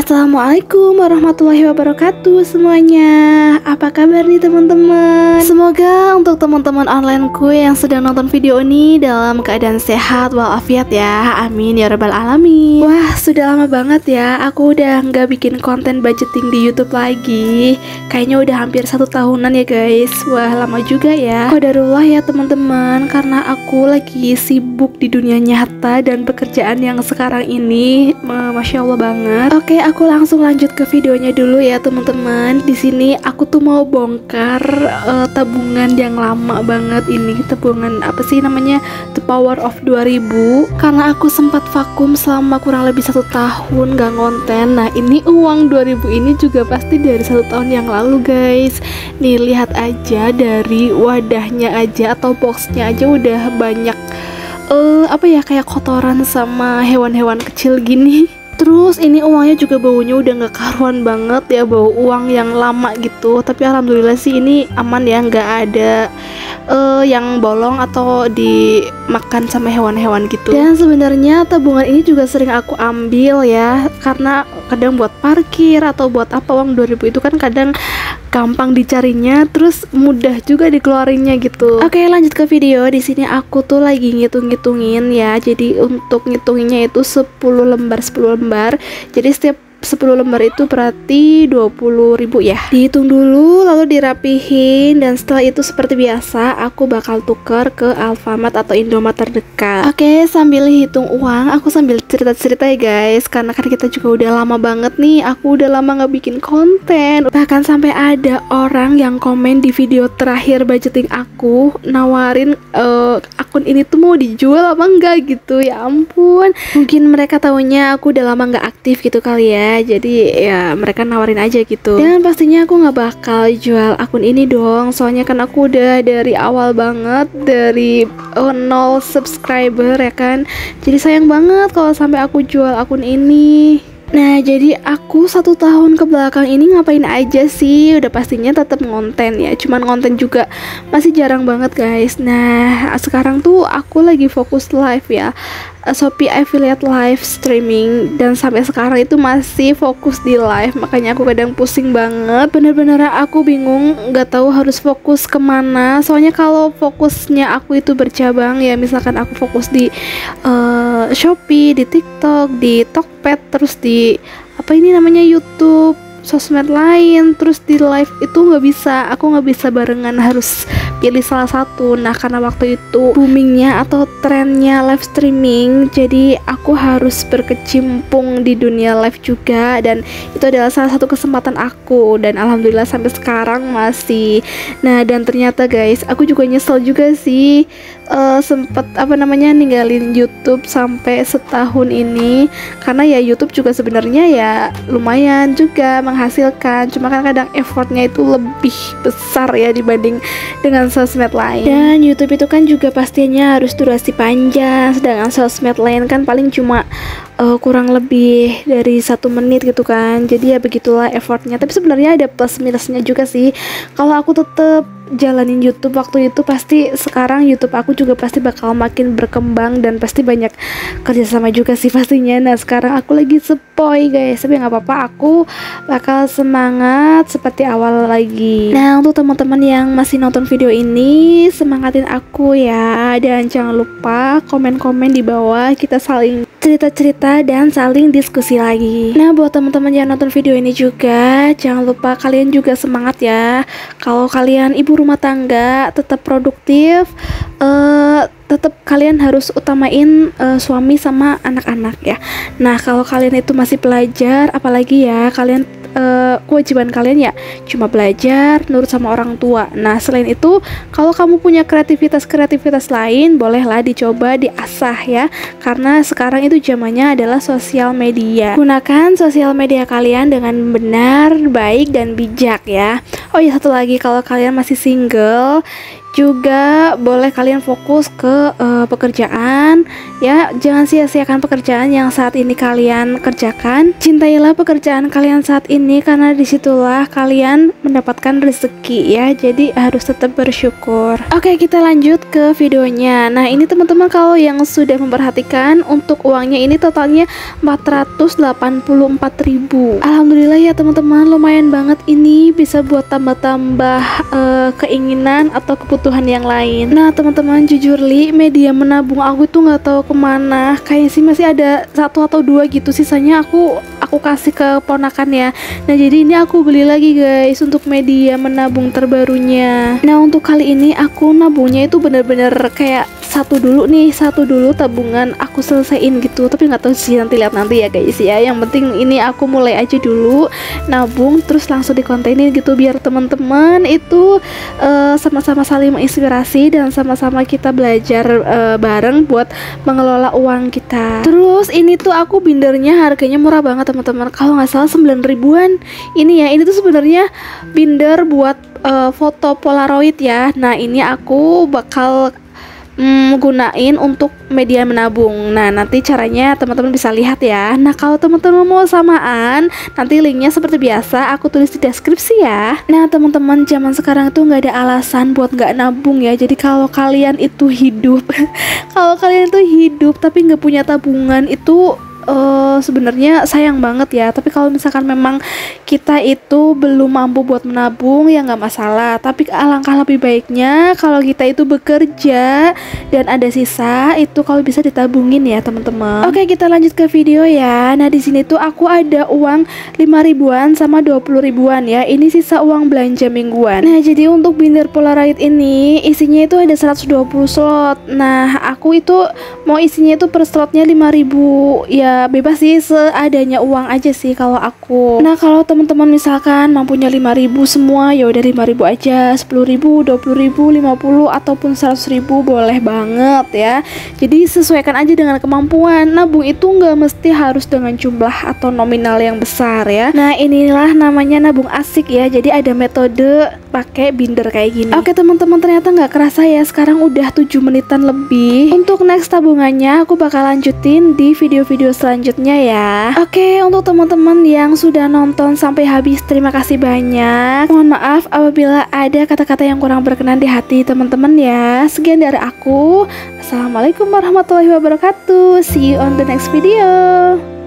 Assalamualaikum warahmatullahi wabarakatuh semuanya. Apa kabar nih teman-teman? Semoga untuk teman-teman onlineku yang sedang nonton video ini dalam keadaan sehat walafiat ya. Amin ya rabbal alamin. Wah, sudah lama banget ya aku udah nggak bikin konten budgeting di YouTube lagi. Kayaknya udah hampir 1 tahunan ya guys. Wah, lama juga ya. Qadarullah ya teman-teman, karena aku lagi sibuk di dunia nyata dan pekerjaan yang sekarang ini Masya Allah banget. Oke, aku langsung lanjut ke videonya dulu ya teman-teman. Di sini aku tuh mau bongkar tabungan yang lama banget ini. Tabungan apa sih namanya? The Power of 2000. Karena aku sempat vakum selama kurang lebih 1 tahun gak ngonten. Nah, ini uang 2000 ini juga pasti dari 1 tahun yang lalu guys. Nih, lihat aja dari wadahnya aja atau boxnya aja udah banyak apa ya, kayak kotoran sama hewan-hewan kecil gini. Terus ini uangnya juga baunya udah gak karuan banget ya, bau uang yang lama gitu. Tapi alhamdulillah sih ini aman ya, nggak ada yang bolong atau dimakan sama hewan-hewan gitu. Dan sebenarnya tabungan ini juga sering aku ambil ya, karena kadang buat parkir atau buat apa. Uang 2000 itu kan kadang gampang dicarinya, terus mudah juga dikeluarinnya gitu. Oke, lanjut ke video. Di sini aku tuh lagi ngitung-ngitungin ya. Jadi untuk ngitunginnya itu 10 lembar. Jadi setiap 10 lembar itu berarti 20.000 ya. Dihitung dulu lalu dirapihin, dan setelah itu seperti biasa aku bakal tuker ke Alfamart atau Indomaret terdekat. Oke, sambil hitung uang aku sambil cerita-cerita ya guys, karena kan kita juga udah lama banget nih, aku udah lama gak bikin konten. Bahkan sampai ada orang yang komen di video terakhir budgeting aku nawarin akun ini tuh mau dijual apa enggak gitu. Ya ampun, mungkin mereka taunya aku udah lama gak aktif gitu kali ya, jadi ya mereka nawarin aja gitu. Dan pastinya aku nggak bakal jual akun ini dong, soalnya kan aku udah dari awal banget, dari 0 subscriber ya kan. Jadi sayang banget kalau sampai aku jual akun ini. Nah, jadi aku 1 tahun ke belakang ini ngapain aja sih? Udah pastinya tetap ngonten ya, cuman ngonten juga masih jarang banget guys. Nah, sekarang tuh aku lagi fokus live ya, Shopee affiliate live streaming, dan sampai sekarang itu masih fokus di live. Makanya aku kadang pusing banget, bener-bener aku bingung nggak tahu harus fokus kemana. Soalnya kalau fokusnya aku itu bercabang ya, misalkan aku fokus di Shopee, di TikTok, di Tokped, terus di apa ini namanya YouTube, sosmed lain, terus di live itu aku nggak bisa barengan, harus pilih salah satu. Nah, karena waktu itu boomingnya atau trennya live streaming, jadi aku harus berkecimpung di dunia live juga, dan itu adalah salah satu kesempatan aku, dan alhamdulillah sampai sekarang masih. Nah, dan ternyata guys, aku juga nyesel juga sih sempet ninggalin YouTube sampai setahun ini, karena ya YouTube juga sebenarnya ya lumayan juga menghasilkan, cuma kan kadang effortnya itu lebih besar ya dibanding dengan sosmed lain. Dan YouTube itu kan juga pastinya harus durasi panjang, sedangkan sosmed lain kan paling cuma kurang lebih dari 1 menit gitu kan. Jadi ya begitulah effortnya. Tapi sebenarnya ada plus minusnya juga sih. Kalau aku tetap jalanin YouTube waktu itu, pasti sekarang YouTube aku juga pasti bakal makin berkembang dan pasti banyak kerjasama juga sih pastinya. Nah, sekarang aku lagi sepoi guys, tapi nggak apa-apa, aku bakal semangat seperti awal lagi. Nah, untuk teman-teman yang masih nonton video ini, semangatin aku ya, dan jangan lupa komen-komen di bawah, kita saling cerita-cerita dan saling diskusi lagi. Nah, buat teman-teman yang nonton video ini juga, jangan lupa kalian juga semangat ya. Kalau kalian ibu rumah tangga, tetap produktif, tetap kalian harus utamain suami sama anak-anak ya. Nah, kalau kalian itu masih belajar, apalagi ya kalian kewajiban kalian ya cuma belajar, nurut sama orang tua. Nah, selain itu kalau kamu punya kreativitas lain, bolehlah dicoba diasah ya, karena sekarang itu zamannya adalah sosial media. Gunakan sosial media kalian dengan benar, baik, dan bijak ya. Oh ya, satu lagi, kalau kalian masih single, Juga boleh kalian fokus ke pekerjaan ya, jangan sia-siakan pekerjaan yang saat ini kalian kerjakan. Cintailah pekerjaan kalian saat ini karena disitulah kalian mendapatkan rezeki ya, jadi harus tetap bersyukur. Oke, kita lanjut ke videonya. Nah ini teman-teman, kalau yang sudah memperhatikan, untuk uangnya ini totalnya 484.000. Alhamdulillah ya teman-teman, lumayan banget ini, bisa buat tambah-tambah keinginan atau kebutuhan yang lain. Nah teman-teman, jujur li, media menabung aku tuh nggak tahu kemana. Kayaknya sih masih ada 1 atau 2 gitu, sisanya aku kasih ke ponakan ya. Nah jadi ini aku beli lagi guys untuk media menabung terbarunya. Nah untuk kali ini aku nabungnya itu bener-bener kayak satu dulu tabungan aku selesaiin gitu, tapi nggak tahu sih, nanti lihat nanti ya guys ya. Yang penting ini aku mulai aja dulu nabung, terus langsung dikontenin gitu, biar teman-teman itu sama-sama saling menginspirasi dan sama-sama kita belajar bareng buat mengelola uang kita. Terus ini tuh aku bindernya harganya murah banget teman-teman, kalau nggak salah 9 ribuan. Ini ya, ini tuh sebenarnya binder buat foto polaroid ya. Nah ini aku bakal gunain untuk media menabung. Nah nanti caranya teman-teman bisa lihat ya. Nah kalau teman-teman mau samaan, nanti linknya seperti biasa aku tulis di deskripsi ya. Nah teman-teman, zaman sekarang tuh nggak ada alasan buat nggak nabung ya. Jadi kalau kalian itu hidup kalau kalian itu hidup tapi nggak punya tabungan, itu sebenarnya sayang banget ya. Tapi kalau misalkan memang kita itu belum mampu buat menabung ya nggak masalah, tapi alangkah lebih baiknya kalau kita itu bekerja dan ada sisa itu kalau bisa ditabungin ya teman-teman. Oke, kita lanjut ke video ya. Nah di sini tuh aku ada uang 5 ribuan sama 20 ribuan ya, ini sisa uang belanja mingguan. Nah jadi untuk binder polaroid ini isinya itu ada 120 slot. Nah aku itu mau isinya itu per slotnya 5.000 ya, bebas sih, seadanya uang aja sih kalau aku. Nah kalau teman-teman misalkan mampunya 5.000 semua, ya udah 5.000 aja, 10.000, 20.000, 50 ataupun 100.000 boleh banget ya. Jadi sesuaikan aja dengan kemampuan. Nabung itu nggak mesti harus dengan jumlah atau nominal yang besar ya. Nah inilah namanya nabung asik ya. Jadi ada metode pakai binder kayak gini. Oke teman-teman, ternyata nggak kerasa ya, sekarang udah 7 menitan lebih. Untuk next tabungannya aku bakal lanjutin di video-video selanjutnya ya. Oke, untuk teman-teman yang sudah nonton sampai habis, terima kasih banyak. Mohon maaf apabila ada kata-kata yang kurang berkenan di hati teman-teman ya. Sekian dari aku. Assalamualaikum warahmatullahi wabarakatuh. See you on the next video.